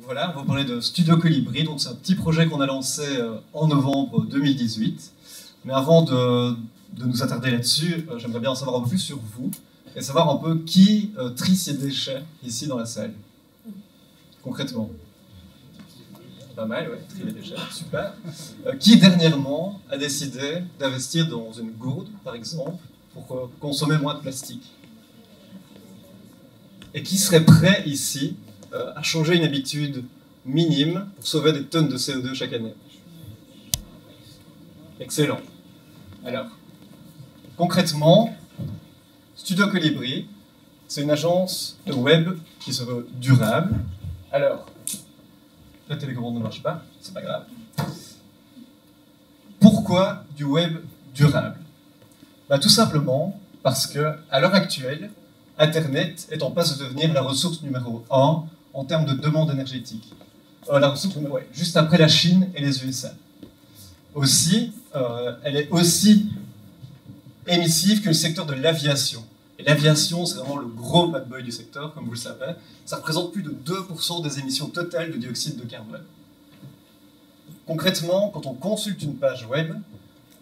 Voilà, on va parler de Studio Colibri. Donc c'est un petit projet qu'on a lancé en novembre 2018. Mais avant de nous attarder là-dessus, j'aimerais bien en savoir un peu plus sur vous et savoir un peu qui trie ses déchets ici dans la salle. Concrètement. Pas mal, ouais, trier les déchets, super. Qui dernièrement a décidé d'investir dans une gourde, par exemple, pour consommer moins de plastique? Et qui serait prêt ici à changer une habitude minime pour sauver des tonnes de CO2 chaque année? Excellent. Alors, concrètement, Studio Colibri, c'est une agence de web qui se veut durable. Alors, la télécommande ne marche pas, c'est pas grave. Pourquoi du web durable? Tout simplement parce que, à l'heure actuelle, Internet est en passe de devenir la ressource numéro 1 en termes de demande énergétique. La ressource numéro 1, juste après la Chine et les USA. Aussi, elle est aussi émissive que le secteur de l'aviation. Et l'aviation, c'est vraiment le gros bad boy du secteur, comme vous le savez. Ça représente plus de 2% des émissions totales de dioxyde de carbone. Concrètement, quand on consulte une page web,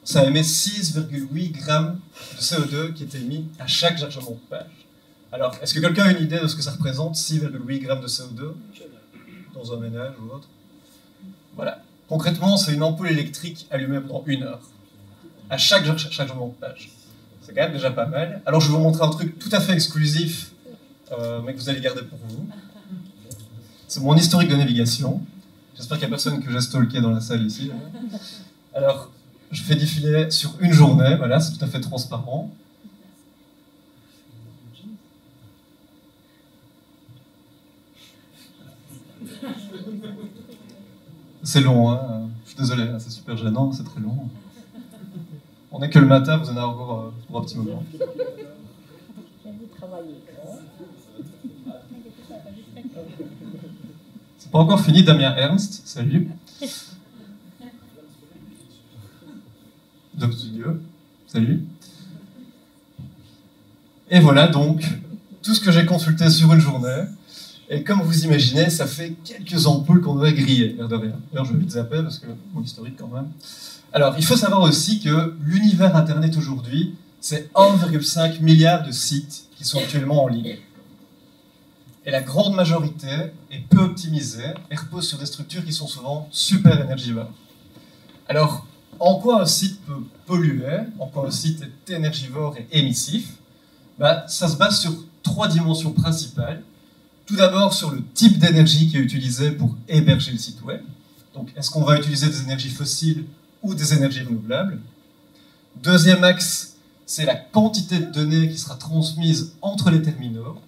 ça émet 6,8 grammes de CO2 qui est émis à chaque chargement de page. Alors, est-ce que quelqu'un a une idée de ce que ça représente, 6,8 grammes de CO2 dans un ménage ou autre? Voilà. Concrètement, c'est une ampoule électrique allumée pendant 1 heure, à chaque chargement de page. C'est quand même déjà pas mal. Alors, je vais vous montrer un truc tout à fait exclusif, mais que vous allez garder pour vous. C'est mon historique de navigation. J'espère qu'il n'y a personne que j'ai stalké dans la salle ici. Alors, je fais défiler sur une journée, voilà, c'est tout à fait transparent. C'est long, hein. Je suis désolé, c'est super gênant, c'est très long. On n'est que le matin, vous en avez encore pour un petit moment. C'est pas encore fini, Damien Ernst, salut. Doc Studio, salut. Et voilà donc tout ce que j'ai consulté sur une journée. Et comme vous imaginez, ça fait quelques ampoules qu'on devrait griller, l'air de rien. D'ailleurs, je vais vite zapper parce que mon historique quand même. Alors, il faut savoir aussi que l'univers Internet aujourd'hui, c'est 1,5 milliard de sites qui sont actuellement en ligne. Et la grande majorité est peu optimisée et repose sur des structures qui sont souvent super énergivores. Alors, en quoi un site peut polluer, en quoi un site est énergivore et émissif? Ça se base sur 3 dimensions principales. Tout d'abord sur le type d'énergie qui est utilisé pour héberger le site web. Donc, est-ce qu'on va utiliser des énergies fossiles ou des énergies renouvelables? Deuxième axe, c'est la quantité de données qui sera transmise entre les terminaux.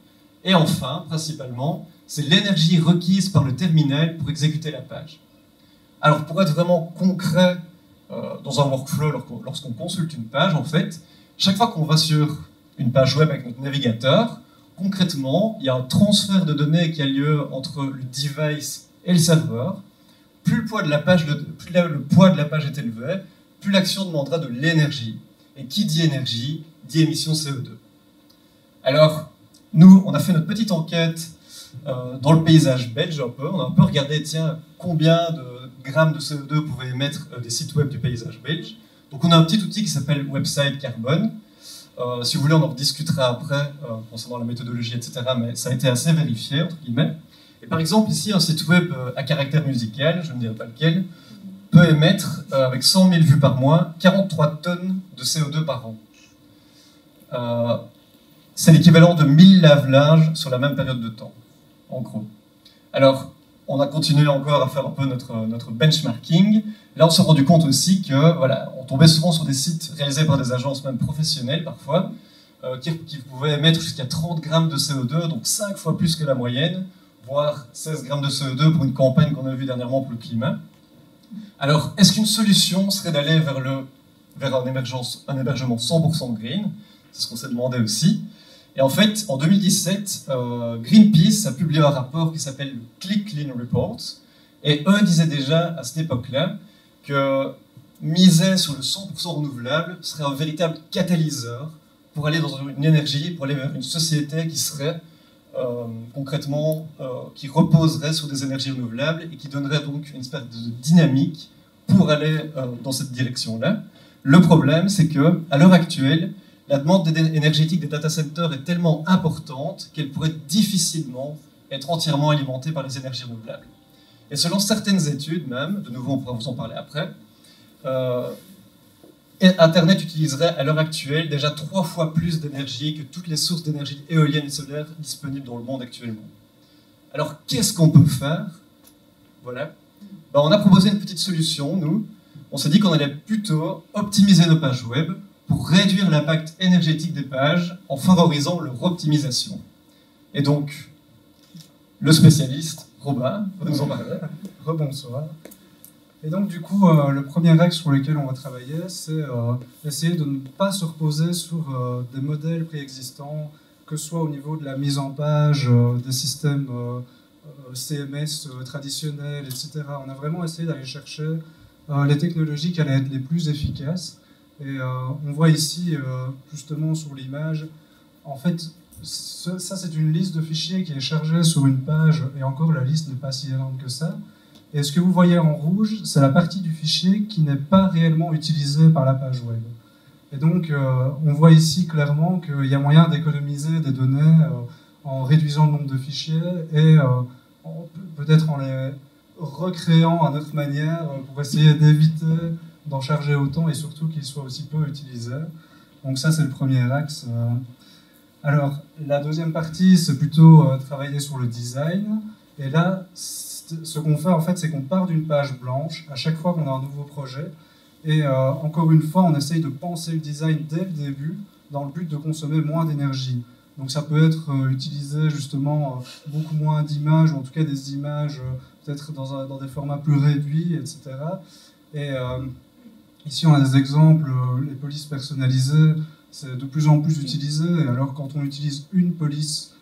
Et enfin, principalement, c'est l'énergie requise par le terminal pour exécuter la page. Alors, pour être vraiment concret dans un workflow, lorsqu'on consulte une page, en fait, chaque fois qu'on va sur une page web avec notre navigateur, concrètement, il y a un transfert de données qui a lieu entre le device et le serveur. Plus le poids de la page est élevé, plus l'action demandera de l'énergie. Et qui dit énergie, dit émission CO2. Alors, nous, on a fait notre petite enquête dans le paysage belge un peu. On a un peu regardé, tiens, combien de grammes de CO2 pouvaient émettre des sites web du paysage belge. Donc on a un petit outil qui s'appelle Website Carbone. Si vous voulez, on en rediscutera après concernant la méthodologie, etc. Mais ça a été assez vérifié, entre guillemets. Et par exemple, ici, un site web à caractère musical, je ne dirai pas lequel, peut émettre, avec 100 000 vues par mois, 43 tonnes de CO2 par an. C'est l'équivalent de 1000 lave-linges sur la même période de temps, en gros. Alors, on a continué encore à faire un peu notre benchmarking. Là, on s'est rendu compte aussi que, voilà, on tombait souvent sur des sites réalisés par des agences, même professionnelles parfois, qui pouvaient émettre jusqu'à 30 grammes de CO2, donc 5 fois plus que la moyenne, voire 16 grammes de CO2 pour une campagne qu'on a vue dernièrement pour le climat. Alors, est-ce qu'une solution serait d'aller vers un hébergement 100% green? C'est ce qu'on s'est demandé aussi. Et en fait, en 2017, Greenpeace a publié un rapport qui s'appelle le Click Clean Report. Et eux disaient déjà à cette époque-là que miser sur le 100% renouvelable serait un véritable catalyseur pour aller dans une énergie, pour aller vers une société qui serait concrètement, qui reposerait sur des énergies renouvelables et qui donnerait donc une espèce de dynamique pour aller dans cette direction-là. Le problème, c'est que à l'heure actuelle, la demande énergétique des data centers est tellement importante qu'elle pourrait difficilement être entièrement alimentée par les énergies renouvelables. Et selon certaines études même, de nouveau on pourra vous en parler après, Internet utiliserait à l'heure actuelle déjà 3 fois plus d'énergie que toutes les sources d'énergie éolienne et solaire disponibles dans le monde actuellement. Alors qu'est-ce qu'on peut faire? Voilà. Ben, on a proposé une petite solution, nous. On s'est dit qu'on allait plutôt optimiser nos pages web pour réduire l'impact énergétique des pages en favorisant leur optimisation. Et donc, le spécialiste, Robin, va nous en parler. Rebonsoir. Et donc du coup, le premier axe sur lequel on va travailler, c'est essayer de ne pas se reposer sur des modèles préexistants, que ce soit au niveau de la mise en page, des systèmes CMS traditionnels, etc. On a vraiment essayé d'aller chercher les technologies qui allaient être les plus efficaces. Et on voit ici, justement sur l'image, en fait, ça c'est une liste de fichiers qui est chargée sur une page, et encore la liste n'est pas si énorme que ça. Et ce que vous voyez en rouge, c'est la partie du fichier qui n'est pas réellement utilisée par la page web. Et donc, on voit ici clairement qu'il y a moyen d'économiser des données en réduisant le nombre de fichiers et peut-être en les recréant à notre manière pour essayer d'éviter d'en charger autant et surtout qu'ils soient aussi peu utilisés. Donc ça, c'est le premier axe. Alors, la deuxième partie, c'est plutôt travailler sur le design. Et là, ce qu'on fait, en fait, c'est qu'on part d'une page blanche à chaque fois qu'on a un nouveau projet. Et encore une fois, on essaye de penser le design dès le début, dans le but de consommer moins d'énergie. Donc ça peut être utilisé justement beaucoup moins d'images, ou en tout cas des images peut-être dans des formats plus réduits, etc. Et ici, on a des exemples, les polices personnalisées, c'est de plus en plus utilisé. Et alors, quand on utilise une police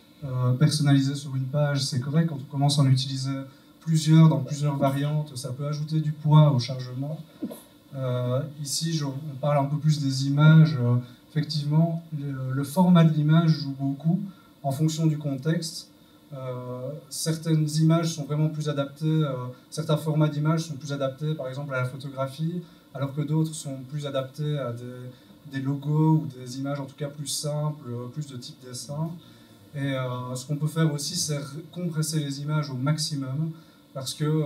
personnalisée sur une page, c'est correct. Quand on commence à en utiliser plusieurs, dans plusieurs variantes, ça peut ajouter du poids au chargement. Ici, on parle un peu plus des images. Effectivement, le format de l'image joue beaucoup en fonction du contexte. Certaines images sont vraiment plus adaptées, certains formats d'images sont plus adaptés, par exemple, à la photographie, alors que d'autres sont plus adaptés à des logos ou des images en tout cas plus simples, plus de type dessin. Et ce qu'on peut faire aussi, c'est compresser les images au maximum, parce que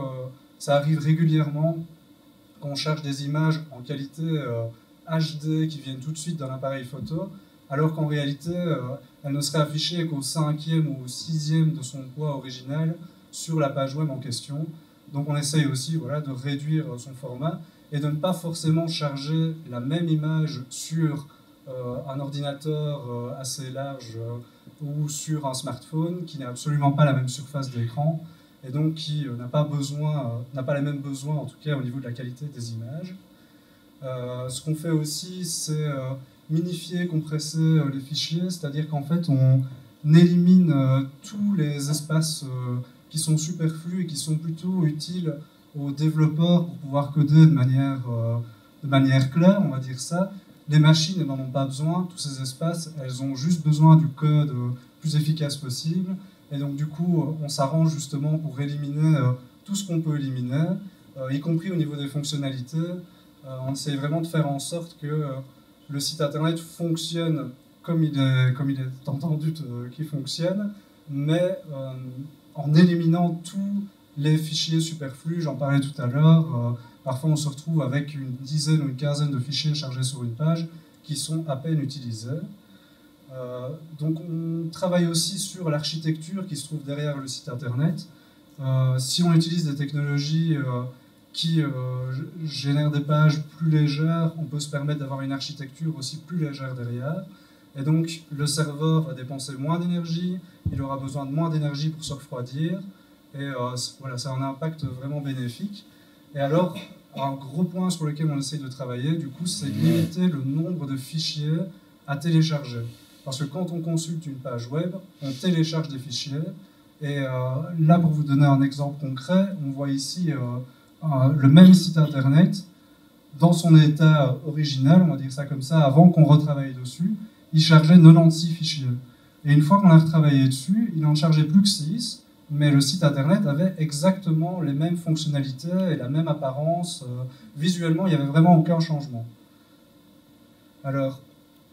ça arrive régulièrement quand on cherche des images en qualité HD qui viennent tout de suite dans l'appareil photo, alors qu'en réalité, elles ne seraient affichées qu'au 5e ou au 6e de son poids original sur la page web en question. Donc on essaye aussi de réduire son format et de ne pas forcément charger la même image sur un ordinateur assez large ou sur un smartphone qui n'a absolument pas la même surface d'écran et donc qui n'a pas les mêmes besoins, en tout cas au niveau de la qualité des images. Ce qu'on fait aussi, c'est minifier, compresser les fichiers, c'est-à-dire qu'en fait on élimine tous les espaces qui sont superflus et qui sont plutôt utiles aux développeurs pour pouvoir coder de manière claire, on va dire ça. Les machines n'en ont pas besoin, tous ces espaces, elles ont juste besoin du code plus efficace possible. Et donc du coup, on s'arrange justement pour éliminer tout ce qu'on peut éliminer, y compris au niveau des fonctionnalités. On essaie vraiment de faire en sorte que le site internet fonctionne comme il est entendu qu'il fonctionne, mais en éliminant tous les fichiers superflus, j'en parlais tout à l'heure. Parfois, on se retrouve avec une dizaine ou une quinzaine de fichiers chargés sur une page qui sont à peine utilisés. Donc, on travaille aussi sur l'architecture qui se trouve derrière le site internet. Si on utilise des technologies qui génèrent des pages plus légères, on peut se permettre d'avoir une architecture aussi plus légère derrière. Et donc, le serveur va dépenser moins d'énergie, il aura besoin de moins d'énergie pour se refroidir. Et voilà, ça a un impact vraiment bénéfique. Et alors, un gros point sur lequel on essaye de travailler, du coup, c'est limiter le nombre de fichiers à télécharger. Parce que quand on consulte une page web, on télécharge des fichiers. Et là, pour vous donner un exemple concret, on voit ici le même site internet, dans son état original, on va dire ça comme ça, avant qu'on retravaille dessus, il chargeait 96 fichiers. Et une fois qu'on a retravaillé dessus, il n'en chargeait plus que 6, mais le site internet avait exactement les mêmes fonctionnalités et la même apparence. Visuellement, il n'y avait vraiment aucun changement. Alors,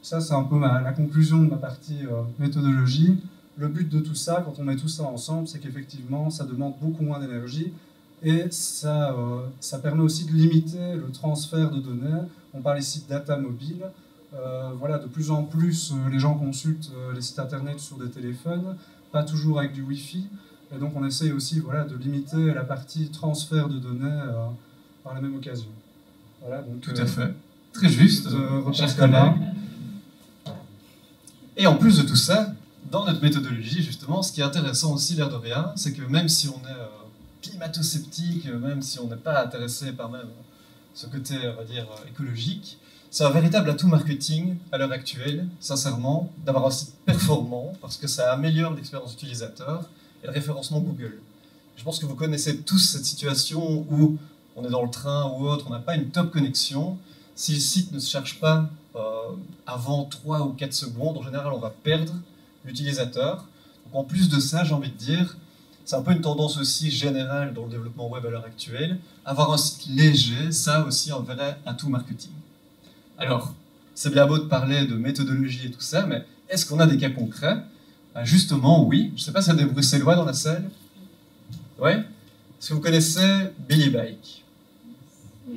ça c'est un peu la conclusion de ma partie méthodologie. Le but de tout ça, quand on met tout ça ensemble, c'est qu'effectivement, ça demande beaucoup moins d'énergie et ça permet aussi de limiter le transfert de données. On parle ici de data mobile. Voilà, de plus en plus, les gens consultent les sites internet sur des téléphones, pas toujours avec du Wi-Fi. Et donc, on essaye aussi voilà, de limiter la partie transfert de données par la même occasion. Voilà, donc, tout à fait. Très juste, chers collègues. Et en plus de tout ça, dans notre méthodologie, justement, ce qui est intéressant aussi, l'air de rien, c'est que même si on est climato-sceptique, même si on n'est pas intéressé par même ce côté, on va dire, écologique, c'est un véritable atout marketing à l'heure actuelle, sincèrement, d'avoir un site performant, parce que ça améliore l'expérience utilisateur et le référencement Google. Je pense que vous connaissez tous cette situation où on est dans le train ou autre, on n'a pas une top connexion. Si le site ne se charge pas avant 3 ou 4 secondes, en général, on va perdre l'utilisateur. Donc en plus de ça, j'ai envie de dire, c'est un peu une tendance aussi générale dans le développement web à l'heure actuelle. Avoir un site léger, ça aussi un vrai atout marketing. Alors, c'est bien beau de parler de méthodologie et tout ça, mais est-ce qu'on a des cas concrets? Justement, oui. Je ne sais pas s'il y a des Bruxellois dans la salle. Oui. Est-ce que vous connaissez Billy Bike?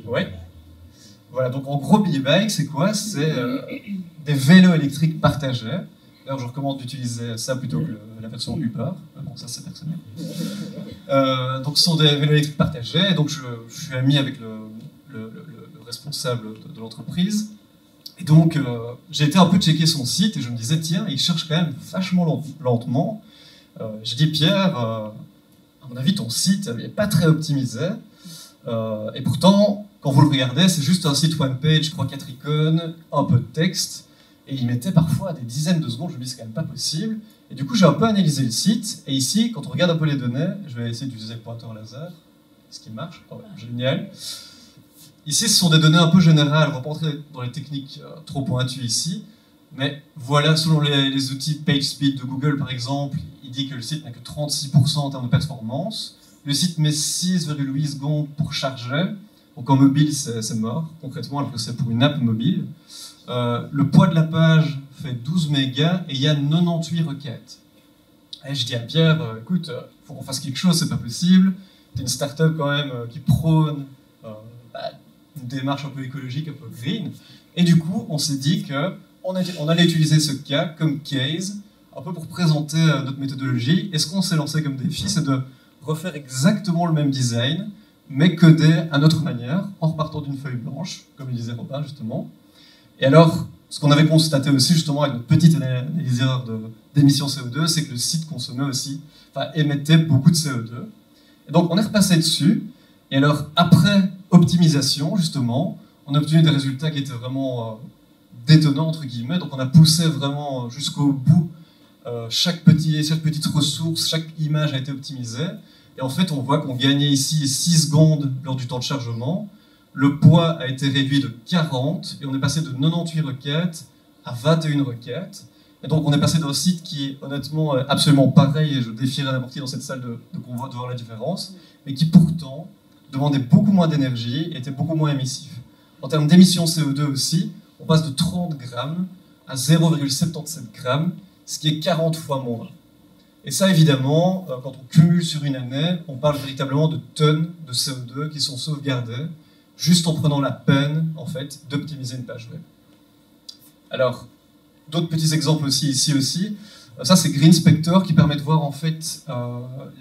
Oui. Voilà, donc en gros, Billy Bike, c'est quoi? C'est des vélos électriques partagés. D'ailleurs, je recommande d'utiliser ça plutôt que la version Uber. Bon, ça, c'est personnel. Donc, ce sont des vélos électriques partagés. Donc, je suis ami avec le responsable de l'entreprise. Et donc, j'ai été un peu checker son site et je me disais, tiens, il cherche quand même vachement lentement. Je dis, Pierre, à mon avis, ton site n'est pas très optimisé. Et pourtant, quand vous le regardez, c'est juste un site one page, 3-4 icônes, un peu de texte. Et il mettait parfois des dizaines de secondes. Je me dis, c'est quand même pas possible. Et du coup, j'ai un peu analysé le site. Et ici, quand on regarde un peu les données, je vais essayer d'utiliser le pointeur laser, ce qui marche. Oh, génial. Ici, ce sont des données un peu générales. On va pas rentrer dans les techniques trop pointues ici. Mais voilà, selon les outils PageSpeed de Google, par exemple, il dit que le site n'a que 36% en termes de performance. Le site met 6,8 secondes pour charger. Donc en mobile, c'est mort, concrètement, alors que c'est pour une app mobile. Le poids de la page fait 12 mégas et il y a 98 requêtes. Et je dis à Pierre, écoute, il faut qu'on fasse quelque chose, c'est pas possible. Tu es une start-up quand même qui prône une démarche un peu écologique, un peu green. Et du coup, on s'est dit qu'on allait utiliser ce cas comme case, un peu pour présenter notre méthodologie. Et ce qu'on s'est lancé comme défi, c'est de refaire exactement le même design, mais codé à notre manière, en repartant d'une feuille blanche, comme le disait Robin justement. Et alors, ce qu'on avait constaté aussi justement avec notre petite analyseur d'émissions CO2, c'est que le site consommait aussi, émettait beaucoup de CO2. Et donc on est repassé dessus, et alors après optimisation justement, on a obtenu des résultats qui étaient vraiment détonnants entre guillemets, donc on a poussé vraiment jusqu'au bout chaque petite ressource, chaque image a été optimisée, et en fait on voit qu'on gagnait ici 6 secondes lors du temps de chargement. Le poids a été réduit de 40 et on est passé de 98 requêtes à 21 requêtes. Et donc on est passé d'un site qui est honnêtement absolument pareil, et je défierais n'importe qui dans cette salle de voir la différence, mais qui pourtant demandait beaucoup moins d'énergie et était beaucoup moins émissif. En termes d'émissions CO2 aussi, on passe de 30 grammes à 0,77 grammes, ce qui est 40 fois moins. Et ça évidemment, quand on cumule sur une année, on parle véritablement de tonnes de CO2 qui sont sauvegardées, juste en prenant la peine, en fait, d'optimiser une page web. Alors, d'autres petits exemples aussi, ici aussi. Ça, c'est Green Spector qui permet de voir, en fait,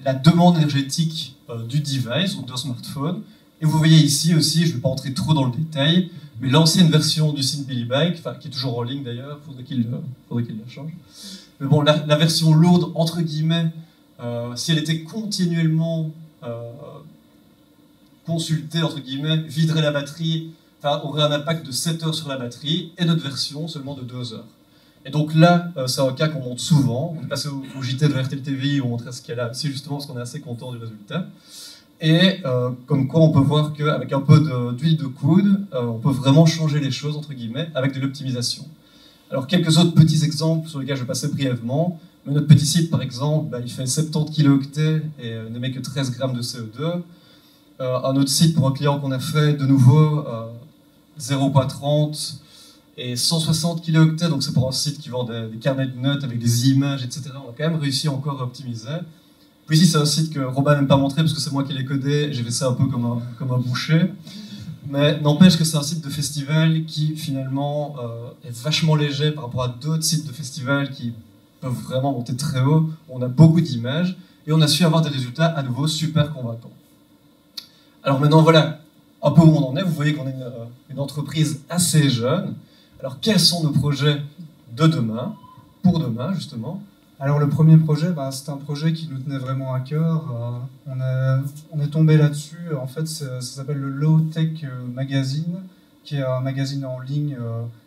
la demande énergétique du device, donc d'un smartphone. Et vous voyez ici aussi, je ne vais pas entrer trop dans le détail, mais l'ancienne version du site Billy Bike, qui est toujours en ligne d'ailleurs, il faudrait qu'il la change. Mais bon, la version lourde, entre guillemets, si elle était continuellement consulter, entre guillemets, viderait la batterie, aurait un impact de 7 heures sur la batterie, et notre version seulement de 2 heures. Et donc là, c'est un cas qu'on montre souvent. On est passé au JT de la RTL TV, on montrait ce qu'il y a là aussi, justement, parce qu'on est assez content du résultat. Et comme quoi, on peut voir qu'avec un peu d'huile de coude, on peut vraiment changer les choses, entre guillemets, avec de l'optimisation. Alors, quelques autres petits exemples sur lesquels je vais passer brièvement. Mais notre petit site, par exemple, il fait 70 kilooctets et n'émet que 13 grammes de CO2. Un autre site pour un client qu'on a fait, de nouveau, 0.30 et 160 kilooctets, donc c'est pour un site qui vend des carnets de notes avec des images, etc. On a quand même réussi encore à optimiser. Puis ici, c'est un site que Robin n'aime pas montrer parce que c'est moi qui l'ai codé, j'ai fait ça un peu comme un boucher. Mais n'empêche que c'est un site de festival qui, finalement, est vachement léger par rapport à d'autres sites de festival qui peuvent vraiment monter très haut. On a beaucoup d'images et on a su avoir des résultats à nouveau super convaincants. Alors maintenant, voilà un peu où on en est. Vous voyez qu'on est une entreprise assez jeune. Alors, quels sont nos projets de demain, pour demain, justement? Alors, le premier projet, c'est un projet qui nous tenait vraiment à cœur. On est tombé là-dessus. En fait, ça s'appelle le Low Tech Magazine, qui est un magazine en ligne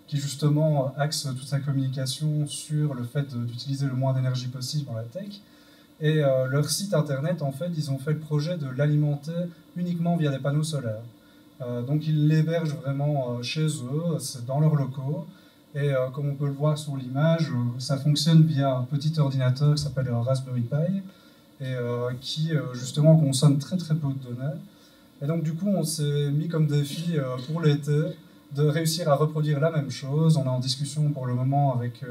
qui, justement, axe toute sa communication sur le fait d'utiliser le moins d'énergie possible dans la tech. Et leur site internet, en fait, ils ont fait le projet de l'alimenter uniquement via des panneaux solaires. Donc ils l'hébergent vraiment chez eux, c'est dans leurs locaux. Et comme on peut le voir sur l'image, ça fonctionne via un petit ordinateur qui s'appelle un Raspberry Pi et qui justement consomme très très peu de données. Et donc du coup on s'est mis comme défi pour l'été de réussir à reproduire la même chose. On est en discussion pour le moment avec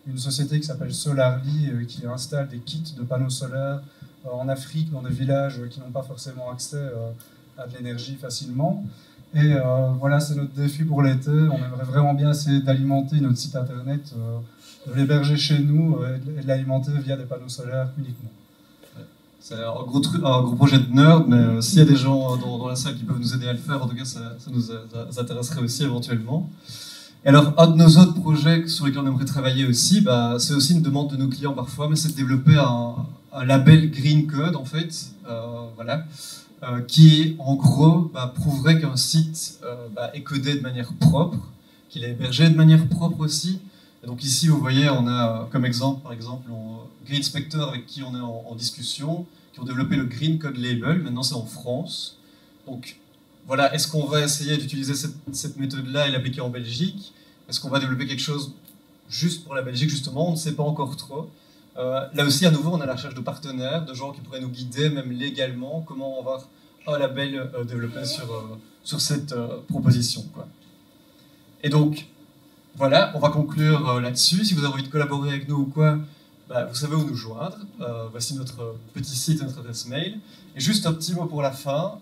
une société qui s'appelle Solarly qui installe des kits de panneaux solaires en Afrique, dans des villages qui n'ont pas forcément accès à de l'énergie facilement. Et voilà, c'est notre défi pour l'été. On aimerait vraiment bien essayer d'alimenter notre site internet, de l'héberger chez nous et de l'alimenter via des panneaux solaires uniquement. C'est un gros projet de nerd, mais s'il y a des gens dans la salle qui peuvent nous aider à le faire, en tout cas, ça nous intéresserait aussi éventuellement. Et alors, un de nos autres projets sur lesquels on aimerait travailler aussi, c'est aussi une demande de nos clients parfois, mais c'est de développer un label Green Code, en fait, voilà, qui, en gros, prouverait qu'un site est codé de manière propre, qu'il est hébergé de manière propre aussi. Et donc ici, vous voyez, on a comme exemple, par exemple, Green Spectre, avec qui on est en discussion, qui ont développé le Green Code Label. Maintenant, c'est en France. Donc, voilà, est-ce qu'on va essayer d'utiliser cette méthode-là et l'appliquer en Belgique? Est-ce qu'on va développer quelque chose juste pour la Belgique, justement? On ne sait pas encore trop. Là aussi, à nouveau, on est à la recherche de partenaires, de gens qui pourraient nous guider, même légalement, comment avoir un label développé sur cette proposition, quoi. Et donc, voilà, on va conclure là-dessus. Si vous avez envie de collaborer avec nous ou quoi, vous savez où nous joindre. Voici notre petit site, notre adresse mail. Et juste un petit mot pour la fin.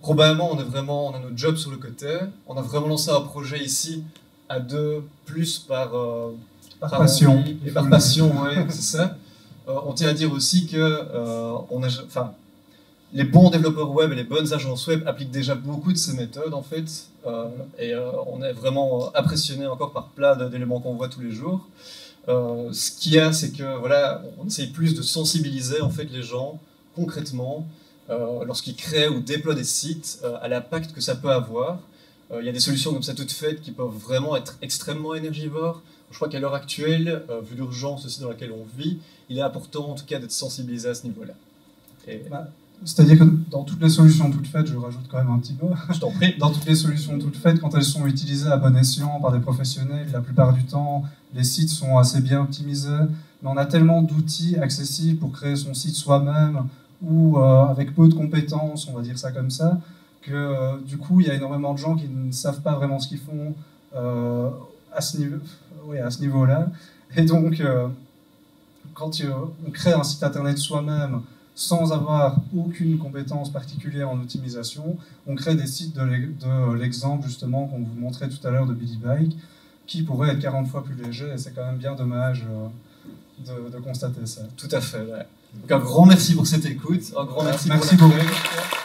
Probablement, on a notre job sur le côté. On a vraiment lancé un projet ici à deux, plus par passion. Et par passion, oui, c'est ça. On tient à dire aussi que les bons développeurs web et les bonnes agences web appliquent déjà beaucoup de ces méthodes, en fait. Et on est vraiment impressionné encore par plein d'éléments qu'on voit tous les jours. Ce qu'il y a, c'est que voilà, on essaye plus de sensibiliser en fait les gens concrètement lorsqu'ils créent ou déploient des sites à l'impact que ça peut avoir. Il y a des solutions comme ça toutes faites qui peuvent vraiment être extrêmement énergivores. Je crois qu'à l'heure actuelle, vu l'urgence aussi dans laquelle on vit, il est important en tout cas d'être sensibilisé à ce niveau-là. C'est-à-dire que dans toutes les solutions toutes faites, je rajoute quand même un petit mot, je t'en prie. Dans toutes les solutions toutes faites, quand elles sont utilisées à bon escient par des professionnels, la plupart du temps, les sites sont assez bien optimisés, mais on a tellement d'outils accessibles pour créer son site soi-même ou avec peu de compétences, on va dire ça comme ça, que du coup, il y a énormément de gens qui ne savent pas vraiment ce qu'ils font à ce niveau-là. Et donc, quand on crée un site internet soi-même, sans avoir aucune compétence particulière en optimisation, on crée des sites de l'exemple justement qu'on vous montrait tout à l'heure de Billy Bike, qui pourraient être 40 fois plus légers, et c'est quand même bien dommage de constater ça. Tout à fait, ouais. Donc un grand merci pour cette écoute, un grand merci pour beaucoup.